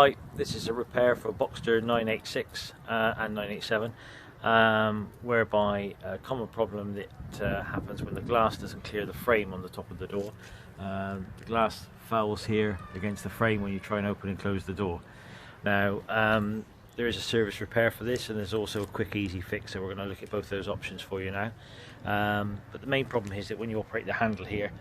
Hi, this is a repair for Boxster 986 and 987, whereby a common problem that happens when the glass doesn't clear the frame on the top of the door. The glass fouls here against the frame when you try and open and close the door. Now, there is a service repair for this, and there's also a quick easy fix, so we're going to look at both those options for you now. But the main problem is that when you operate the handle here,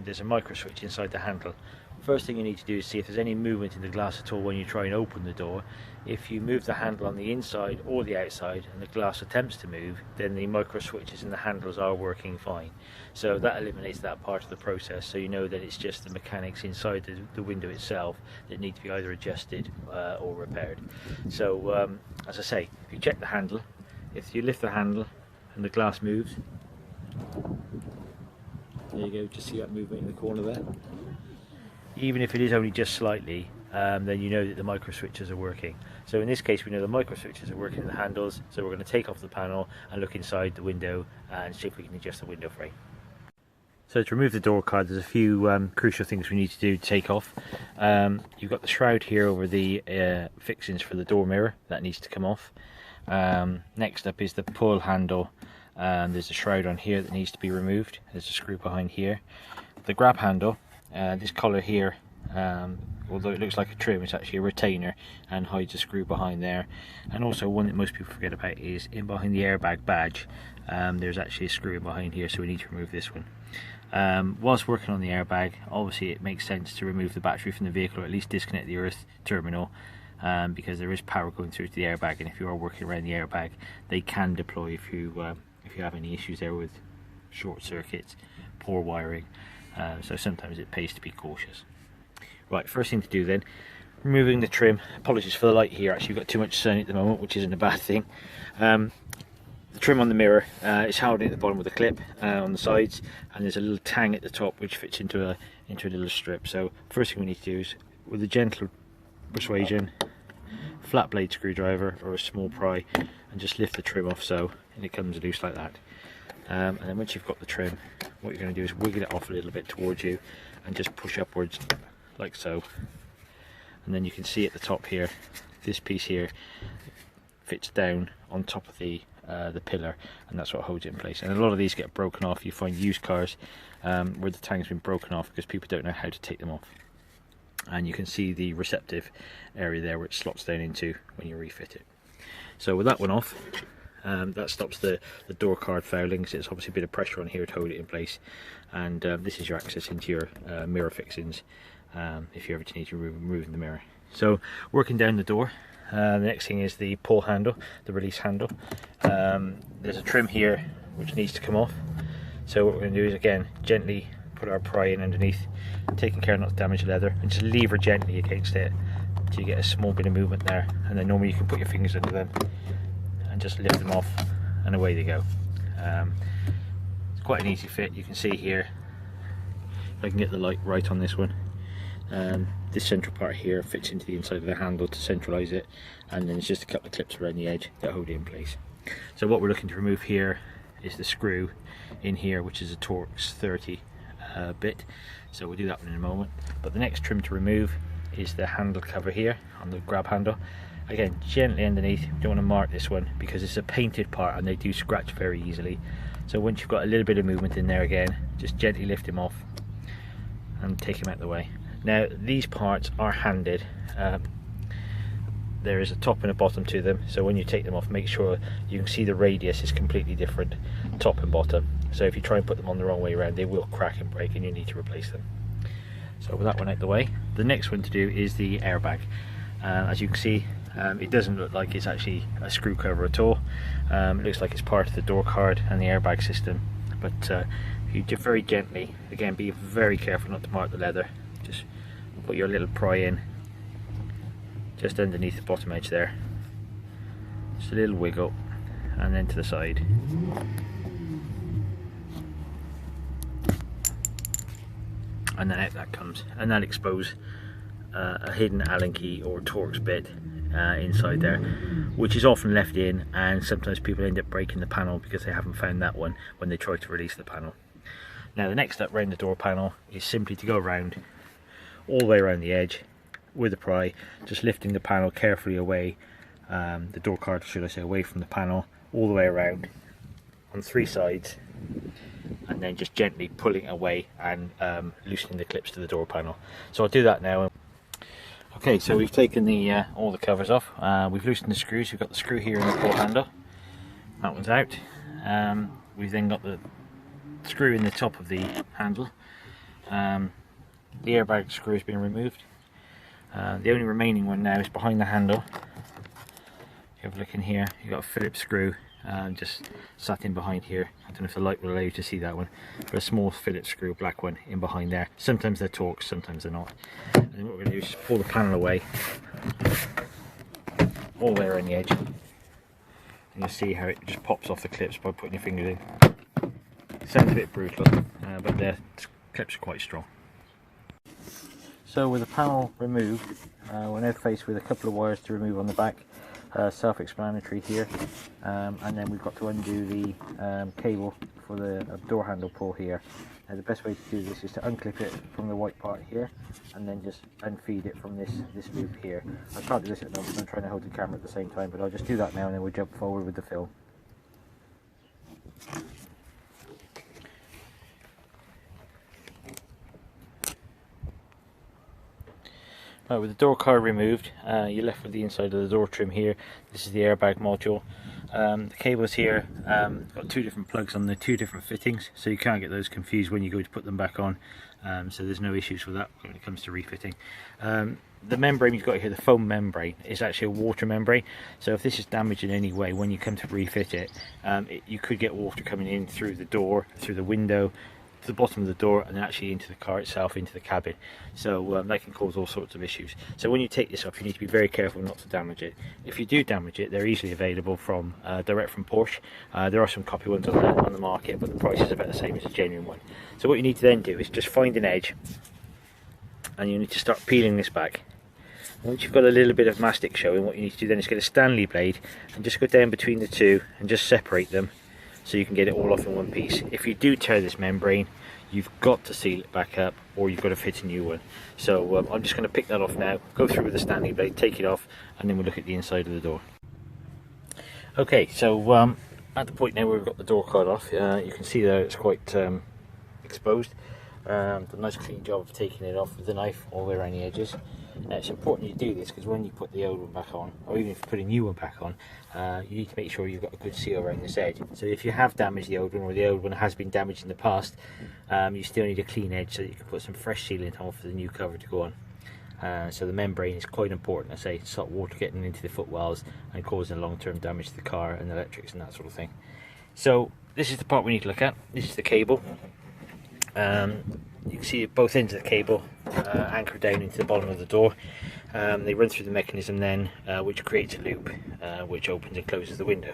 there's a micro switch inside the handle. First thing you need to do is see if there's any movement in the glass at all when you try and open the door. If you move the handle on the inside or the outside and the glass attempts to move, then the micro switches and the handles are working fine. So that eliminates that part of the process, so you know that it's just the mechanics inside the window itself that need to be either adjusted or repaired. So as I say, if you check the handle, if you lift the handle and the glass moves, there you go, just see that movement in the corner there. Even if it is only just slightly, then you know that the micro switches are working. So in this case, we know the micro switches are working in the handles, so we're going to take off the panel and look inside the window and see if we can adjust the window frame. So to remove the door card, there's a few crucial things we need to do to take off. You've got the shroud here over the fixings for the door mirror, that needs to come off. Next up is the pull handle. There's a shroud on here that needs to be removed. There's a screw behind here. The grab handle. This collar here, although it looks like a trim, it's actually a retainer and hides a screw behind there. And also one that most people forget about is in behind the airbag badge, there's actually a screw behind here, so we need to remove this one. Whilst working on the airbag, obviously it makes sense to remove the battery from the vehicle, or at least disconnect the earth terminal, because there is power going through to the airbag, and if you are working around the airbag, they can deploy if you have any issues there with short circuits, poor wiring. So sometimes it pays to be cautious. Right, first thing to do then, removing the trim. Apologies for the light here, actually we've got too much sun at the moment, which isn't a bad thing. The trim on the mirror is held at the bottom with a clip on the sides, and there's a little tang at the top which fits into a little strip. So first thing we need to do is, with a gentle persuasion, flat blade screwdriver or a small pry, and just lift the trim off so, and it comes loose like that. And then once you've got the trim, what you're going to do is wiggle it off a little bit towards you and just push upwards like so. And then you can see at the top here, this piece here fits down on top of the pillar, and that's what holds it in place. And a lot of these get broken off. You find used cars where the tang's been broken off because people don't know how to take them off. And you can see the receptive area there where it slots down into when you refit it. So with that one off, that stops the door card fouling, so it's obviously a bit of pressure on here to hold it in place. And this is your access into your mirror fixings if you ever need to remove the mirror. So working down the door, the next thing is the pull handle, the release handle. There's a trim here which needs to come off. So what we're going to do is, again, gently put our pry in underneath, taking care not to damage the leather, and just lever gently against it until you get a small bit of movement there. And then normally you can put your fingers under them and just lift them off, and away they go. It's quite an easy fit. You can see here, if I can get the light right on this one, this central part here fits into the inside of the handle to centralise it, and then it's just a couple of clips around the edge that hold it in place. So what we're looking to remove here is the screw in here, which is a Torx 30 bit, so we'll do that one in a moment. But the next trim to remove is the handle cover here on the grab handle. Again, gently underneath. You don't want to mark this one because it's a painted part and they do scratch very easily. So once you've got a little bit of movement in there, again, just gently lift him off and take him out of the way. Now these parts are handed. There is a top and a bottom to them, so when you take them off, make sure you can see the radius is completely different, top and bottom. So if you try and put them on the wrong way around, they will crack and break and you need to replace them. So with that one out the way, the next one to do is the airbag. As you can see, it doesn't look like it's actually a screw cover at all. It looks like it's part of the door card and the airbag system, but if you do very gently, again, be very careful not to mark the leather, just put your little pry in just underneath the bottom edge there, just a little wiggle, and then to the side. And then out that comes, and that'll expose a hidden Allen key or Torx bit inside there, which is often left in, and sometimes people end up breaking the panel because they haven't found that one when they try to release the panel. Now the next step around the door panel is simply to go around all the way around the edge with the pry, just lifting the panel carefully away, the door card should I say, away from the panel, all the way around on 3 sides, and then just gently pulling away and loosening the clips to the door panel. So I'll do that now. Okay, so we've taken the all the covers off, we've loosened the screws. We've got the screw here in the port handle, that one's out. We've then got the screw in the top of the handle. The airbag screw has been removed. The only remaining one now is behind the handle. If you have a look in here, you've got a Phillips screw just sat in behind here. I don't know if the light will allow you to see that one, but a small Phillips screw, black one, in behind there. Sometimes they're Torx, sometimes they're not. And then what we're going to do is just pull the panel away, all the way around the edge. And you'll see how it just pops off the clips by putting your fingers in. Sounds a bit brutal, but the clips are quite strong. So with the panel removed, we're now faced with a couple of wires to remove on the back. Self-explanatory here, and then we've got to undo the cable for the door handle pull here. Now the best way to do this is to unclip it from the white part here and then just unfeed it from this loop here. I can't do this at the moment, I'm trying to hold the camera at the same time, but I'll just do that now and then we'll jump forward with the film. Right, with the door card removed, you're left with the inside of the door trim here. This is the airbag module. The cables here got 2 different plugs on the 2 different fittings, so you can't get those confused when you go to put them back on. So there's no issues with that when it comes to refitting. The membrane you've got here, the foam membrane, is actually a water membrane. So if this is damaged in any way, when you come to refit it, you could get water coming in through the door, through the window, to the bottom of the door, and then actually into the car itself, into the cabin. So that can cause all sorts of issues. So when you take this off, you need to be very careful not to damage it. If you do damage it, they're easily available from direct from Porsche. There are some copy ones on the market, but the price is about the same as a genuine one. So what you need to then do is just find an edge, and you need to start peeling this back. Once you've got a little bit of mastic showing, what you need to do then is get a Stanley blade and just go down between the 2 and just separate them, so you can get it all off in one piece. If you do tear this membrane, you've got to seal it back up, or you've got to fit a new one. So I'm just going to pick that off now, go through with the Stanley blade, take it off, and then we'll look at the inside of the door. Okay, so at the point now where we've got the door card off, you can see that it's quite exposed. Done a nice clean job of taking it off with the knife all the way around the edges. Now it's important you do this because when you put the old one back on, or even if you put a new one back on, you need to make sure you've got a good seal around this edge. So if you have damaged the old one, or the old one has been damaged in the past, you still need a clean edge so that you can put some fresh sealant on for the new cover to go on. So the membrane is quite important. I say, stop water getting into the footwells and causing long-term damage to the car and the electrics and that sort of thing. So this is the part we need to look at. This is the cable. You can see both ends of the cable anchored down into the bottom of the door. They run through the mechanism then, which creates a loop which opens and closes the window.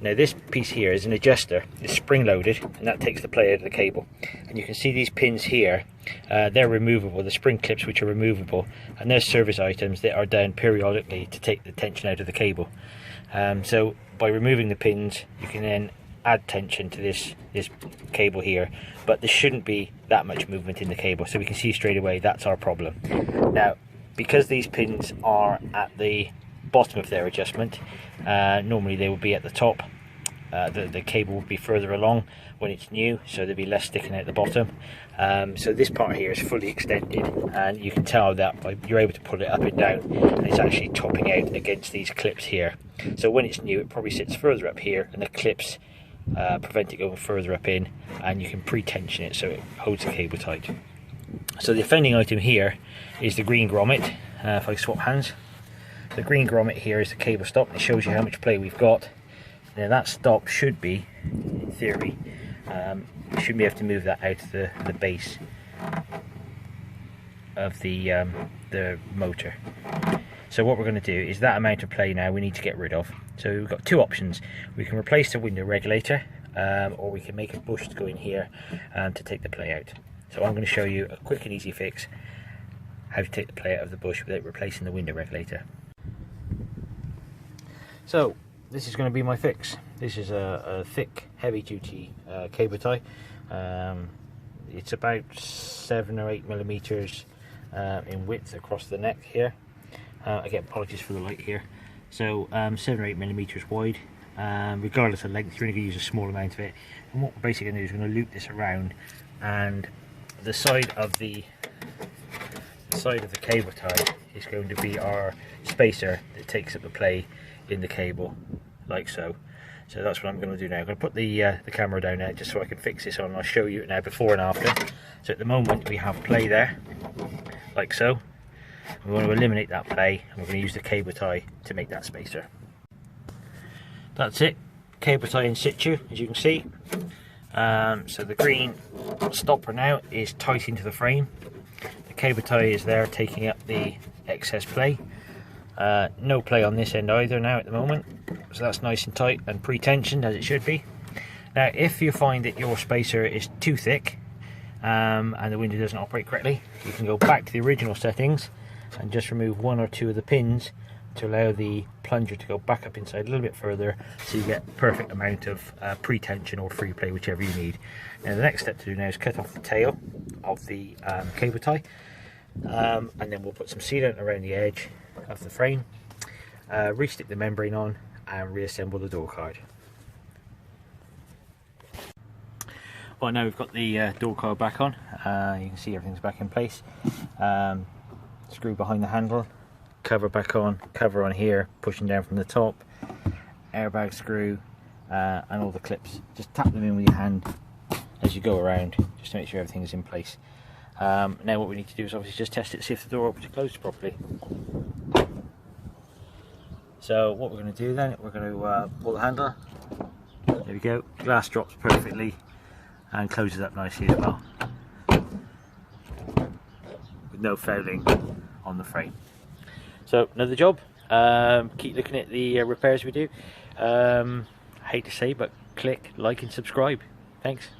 Now this piece here is an adjuster. It's spring loaded, and that takes the play out of the cable. And you can see these pins here, they're removable, the spring clips which are removable, and there's service items that are done periodically to take the tension out of the cable. So by removing the pins, you can then add tension to this cable here, but there shouldn't be that much movement in the cable, so we can see straight away that's our problem. Now because these pins are at the bottom of their adjustment, normally they would be at the top. The cable would be further along when it's new, so there'd be less sticking out the bottom. So this part here is fully extended, and you can tell that you're able to pull it up and down, and it's actually topping out against these clips here. So when it's new, it probably sits further up here, and the clips prevent it going further up in, and you can pre-tension it so it holds the cable tight. So the offending item here is the green grommet. If I swap hands, the green grommet here is the cable stop, and it shows you how much play we've got. Now that stop should be, in theory, you shouldn't be able to move that out of the base of the motor. So what we're going to do is that amount of play now we need to get rid of. So we've got 2 options. We can replace the window regulator, or we can make a bush to go in here to take the play out. So I'm going to show you a quick and easy fix how to take the play out of the bush without replacing the window regulator. So this is going to be my fix. This is a thick, heavy-duty cable tie. It's about 7 or 8 millimeters in width across the neck here. Again, apologies for the light here. So 7 or 8 millimeters wide. Regardless of length, you're only going to use a small amount of it. And what we're basically going to do is we're going to loop this around, and the side of the cable tie is going to be our spacer that takes up the play in the cable, like so. So that's what I'm going to do now. I'm going to put the camera down there just so I can fix this on, and I'll show you it now before and after. So at the moment we have play there, like so. We want to eliminate that play, and we're going to use the cable tie to make that spacer. That's it, cable tie in situ, as you can see. So the green stopper now is tight into the frame. The cable tie is there taking up the excess play. No play on this end either now at the moment, so that's nice and tight and pre-tensioned as it should be. Now if you find that your spacer is too thick and the window doesn't operate correctly, you can go back to the original settings and just remove 1 or 2 of the pins to allow the plunger to go back up inside a little bit further, so you get perfect amount of pre-tension or free play, whichever you need. Now the next step to do now is cut off the tail of the cable tie, and then we'll put some sealant around the edge of the frame, re-stick the membrane on, and reassemble the door card. Well, now we've got the door card back on. You can see everything's back in place. Screw behind the handle, cover back on, cover on here, pushing down from the top, airbag screw, and all the clips. Just tap them in with your hand as you go around, just to make sure everything is in place. Now what we need to do is obviously just test it, see if the door opens and closes properly. So what we're going to do then, we're going to pull the handle. There we go, glass drops perfectly and closes up nicely as well, with no fouling on the frame. So another job. Keep looking at the repairs we do. I hate to say, but click, like and subscribe. Thanks.